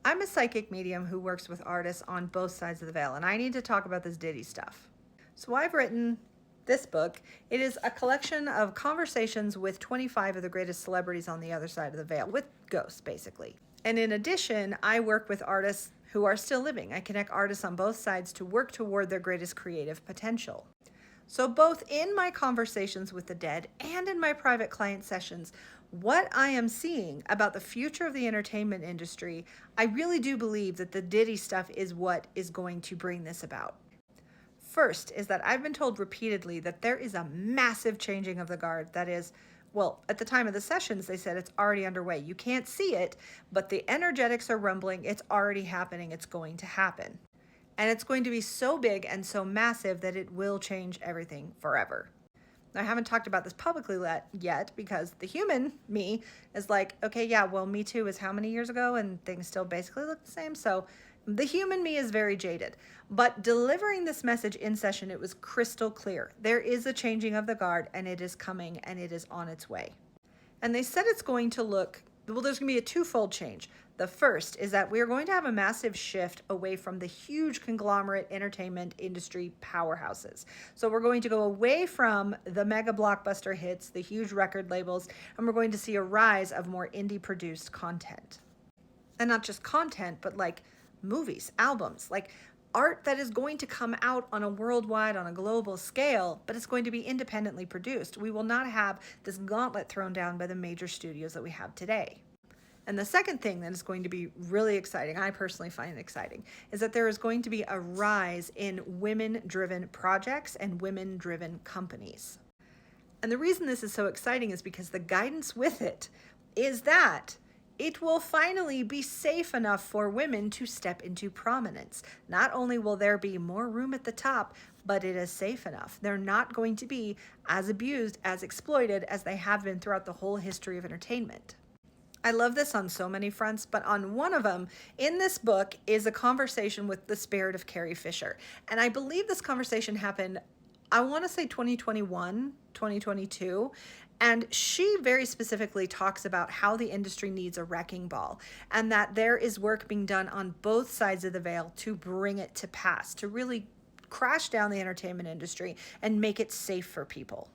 I'm a psychic medium who works with artists on both sides of the veil, and I need to talk about this Diddy stuff. So I've written this book. It is a collection of conversations with 25 of the greatest celebrities on the other side of the veil, with ghosts, basically. And in addition, I work with artists who are still living. I connect artists on both sides to work toward their greatest creative potential. So both in my conversations with the dead and in my private client sessions, what I am seeing about the future of the entertainment industry, I really do believe that the Diddy stuff is what is going to bring this about. First is that I've been told repeatedly that there is a massive changing of the guard that is, well, at the time of the sessions, they said it's already underway. You can't see it, but the energetics are rumbling. It's already happening. It's going to happen. And it's going to be so big and so massive that it will change everything forever. Now, I haven't talked about this publicly yet because the human me is like, okay, yeah, well, Me Too is how many years ago and things still basically look the same. So the human me is very jaded. But delivering this message in session, it was crystal clear. There is a changing of the guard and it is coming and it is on its way. And they said it's going to look, well, there's going to be a twofold change. The first is that we are going to have a massive shift away from the huge conglomerate entertainment industry powerhouses. So we're going to go away from the mega blockbuster hits, the huge record labels, and we're going to see a rise of more indie produced content. And not just content, but like movies, albums, like art that is going to come out on a worldwide, on a global scale, but it's going to be independently produced. We will not have this gauntlet thrown down by the major studios that we have today. And the second thing that is going to be really exciting, I personally find it exciting, is that there is going to be a rise in women-driven projects and women-driven companies. And the reason this is so exciting is because the guidance with it is that it will finally be safe enough for women to step into prominence. Not only will there be more room at the top, but it is safe enough. They're not going to be as abused, as exploited as they have been throughout the whole history of entertainment. I love this on so many fronts, but on one of them in this book is a conversation with the spirit of Carrie Fisher. And I believe this conversation happened, I want to say 2021, 2022. And she very specifically talks about how the industry needs a wrecking ball and that there is work being done on both sides of the veil to bring it to pass, to really crash down the entertainment industry and make it safe for people.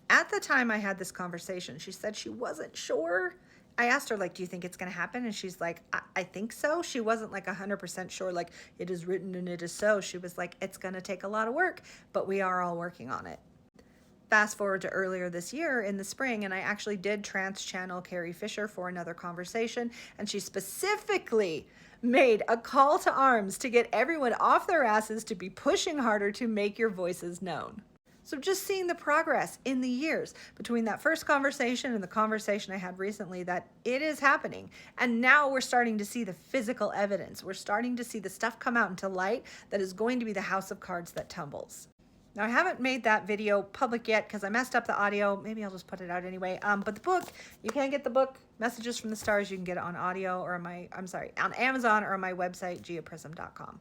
At the time I had this conversation, she said she wasn't sure. I asked her, like, do you think it's going to happen? And she's like, I think so. She wasn't like 100% sure, like, it is written and it is so. She was like, it's going to take a lot of work, but we are all working on it. Fast forward to earlier this year in the spring, and I actually did trance channel Carrie Fisher for another conversation, and she specifically made a call to arms to get everyone off their asses to be pushing harder to make your voices known. So just seeing the progress in the years between that first conversation and the conversation I had recently, that it is happening. And now we're starting to see the physical evidence. We're starting to see the stuff come out into light that is going to be the house of cards that tumbles. Now, I haven't made that video public yet because I messed up the audio. Maybe I'll just put it out anyway. But the book, you can get the book, Messages from the Stars. You can get it on audio or on Amazon or on my website, giaprism.com.